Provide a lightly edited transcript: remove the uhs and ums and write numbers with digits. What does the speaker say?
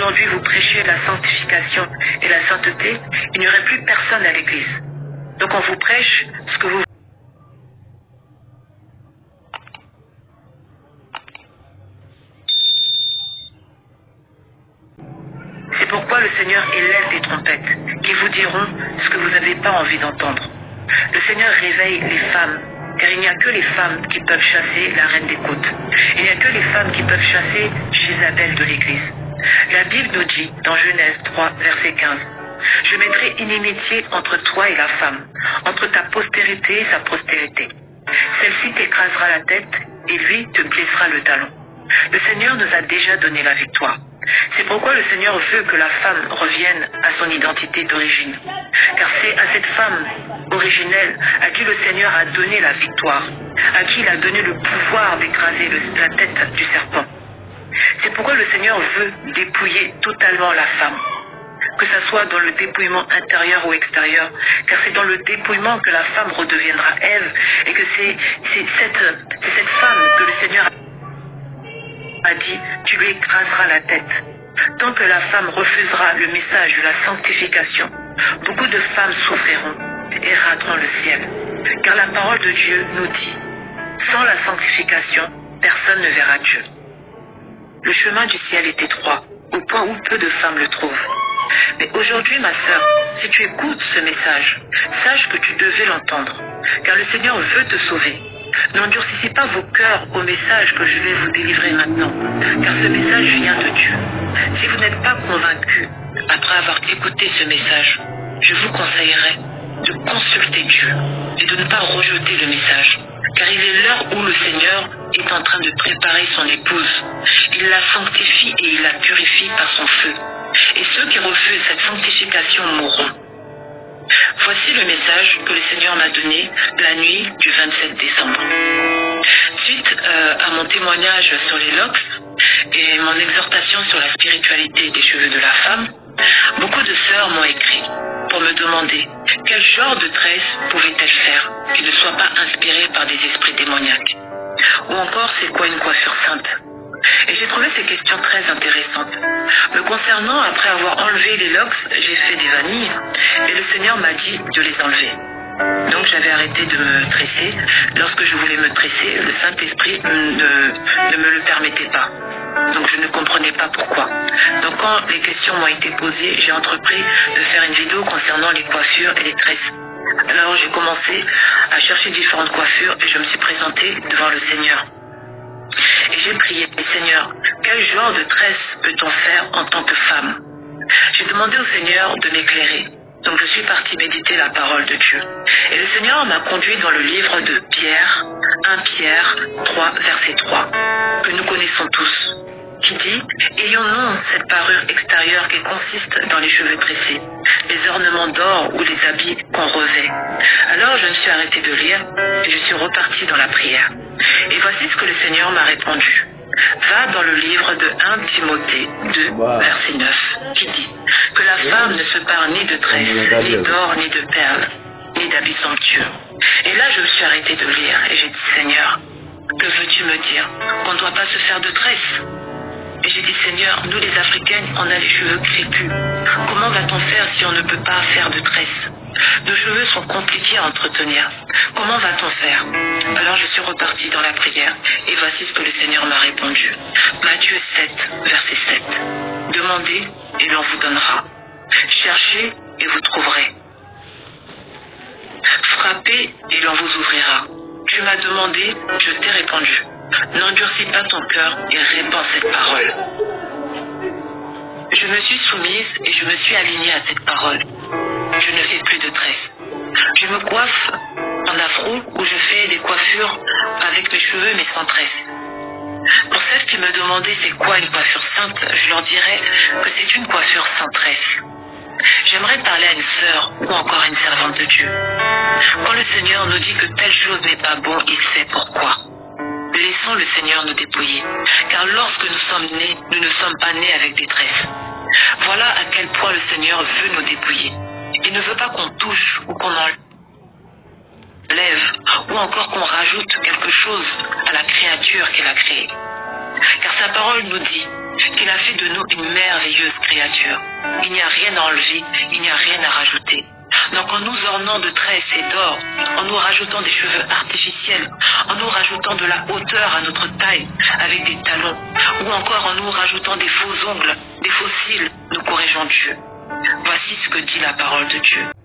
aujourd'hui vous prêchez la sanctification et la sainteté, il n'y aurait plus personne à l'église. Donc on vous prêche ce que vous... C'est pourquoi le Seigneur élève des trompettes qui vous diront ce que vous n'avez pas envie d'entendre. Le Seigneur réveille les femmes, car il n'y a que les femmes qui peuvent chasser la reine des côtes. Il n'y a que les femmes qui peuvent chasser Jézabel de l'Église. La Bible nous dit, dans Genèse 3, verset 15, « Je mettrai inimitié entre toi et la femme, entre ta postérité et sa postérité. Celle-ci t'écrasera la tête et lui te blessera le talon. » Le Seigneur nous a déjà donné la victoire. C'est pourquoi le Seigneur veut que la femme revienne à son identité d'origine. Car c'est à cette femme originelle à qui le Seigneur a donné la victoire, à qui il a donné le pouvoir d'écraser la tête du serpent. C'est pourquoi le Seigneur veut dépouiller totalement la femme, que ce soit dans le dépouillement intérieur ou extérieur, car c'est dans le dépouillement que la femme redeviendra Ève, et que c'est cette femme que le Seigneur a dit, tu lui écraseras la tête. Tant que la femme refusera le message de la sanctification, beaucoup de femmes souffriront et rateront le ciel. Car la parole de Dieu nous dit, sans la sanctification, personne ne verra Dieu. Le chemin du ciel est étroit, au point où peu de femmes le trouvent. Mais aujourd'hui, ma sœur, si tu écoutes ce message, sache que tu devais l'entendre, car le Seigneur veut te sauver. N'endurcissez pas vos cœurs au message que je vais vous délivrer maintenant, car ce message vient de Dieu. Si vous n'êtes pas convaincu, après avoir écouté ce message, je vous conseillerais de consulter Dieu et de ne pas rejeter le message, car il est l'heure où le Seigneur est en train de préparer son épouse. Il la sanctifie et il la purifie par son feu. Et ceux qui refusent cette sanctification mourront. Voici le message que le Seigneur m'a donné la nuit du 27 décembre. Suite à mon témoignage sur les locks et mon exhortation sur la spiritualité des cheveux de la femme, beaucoup de sœurs m'ont écrit pour me demander quel genre de tresse pouvait-elle faire qui ne soit pas inspirée par des esprits démoniaques. Ou encore, c'est quoi une coiffure sainte? Et j'ai trouvé ces questions très intéressantes. Me concernant, après avoir enlevé les locks, j'ai fait des vanilles et le Seigneur m'a dit de les enlever. Donc j'avais arrêté de me tresser. Lorsque je voulais me tresser, le Saint-Esprit ne me le permettait pas. Donc je ne comprenais pas pourquoi. Donc quand les questions m'ont été posées, j'ai entrepris de faire une vidéo concernant les coiffures et les tresses. Alors j'ai commencé à chercher différentes coiffures et je me suis présentée devant le Seigneur. Et j'ai prié, Seigneur, quel genre de tresse peut-on faire en tant que femme? J'ai demandé au Seigneur de m'éclairer. Donc je suis partie méditer la parole de Dieu. Et le Seigneur m'a conduit dans le livre de Pierre, 1 Pierre 3, verset 3, que nous connaissons tous, qui dit « Ayons-nous cette parure extérieure qui consiste dans les cheveux tressés, les ornements d'or ou les habits qu'on revêt ?» Alors je me suis arrêtée de lire et je suis repartie dans la prière. Et voici ce que le Seigneur m'a répondu. Va dans le livre de 1 Timothée 2, verset 9, qui dit que la femme ne se pare ni de tresses, ni d'or, ni de perles, ni d'habits somptueux. Et là, je me suis arrêtée de lire et j'ai dit, Seigneur, que veux-tu me dire? Qu'on ne doit pas se faire de tresses? Et j'ai dit, Seigneur, nous les Africaines, on a les cheveux crépus. Comment va-t-on faire si on ne peut pas faire de tresses? Nos cheveux sont compliqués à entretenir. Comment va-t-on faire? Alors je suis repartie dans la prière et voici ce que le Seigneur m'a répondu. Matthieu 7, verset 7. Demandez et l'on vous donnera. Cherchez et vous trouverez. Frappez et l'on vous ouvrira. Tu m'as demandé, je t'ai répondu. N'endurcis pas ton cœur et répands cette parole. Je me suis soumise et je me suis alignée à cette parole. Je ne fais plus de tresses. Je me coiffe en afro où je fais des coiffures avec mes cheveux mais sans tresses. Pour celles qui me demandaient c'est quoi une coiffure sainte, je leur dirais que c'est une coiffure sans tresse. J'aimerais parler à une sœur ou encore à une servante de Dieu. Quand le Seigneur nous dit que telle chose n'est pas bon, il sait pourquoi. Laissons le Seigneur nous dépouiller, car lorsque nous sommes nés, nous ne sommes pas nés avec des tresses. Voilà à quel point le Seigneur veut nous dépouiller. Il ne veut pas qu'on touche ou qu'on enlève ou encore qu'on rajoute quelque chose à la créature qu'il a créée. Car sa parole nous dit qu'il a fait de nous une merveilleuse créature. Il n'y a rien à enlever, il n'y a rien à rajouter. Donc en nous ornant de tresses et d'or, en nous rajoutant des cheveux artificiels, en nous rajoutant de la hauteur à notre taille avec des talons, ou encore en nous rajoutant des faux ongles, des faux cils, nous corrigeons Dieu. Voici ce que dit la parole de Dieu.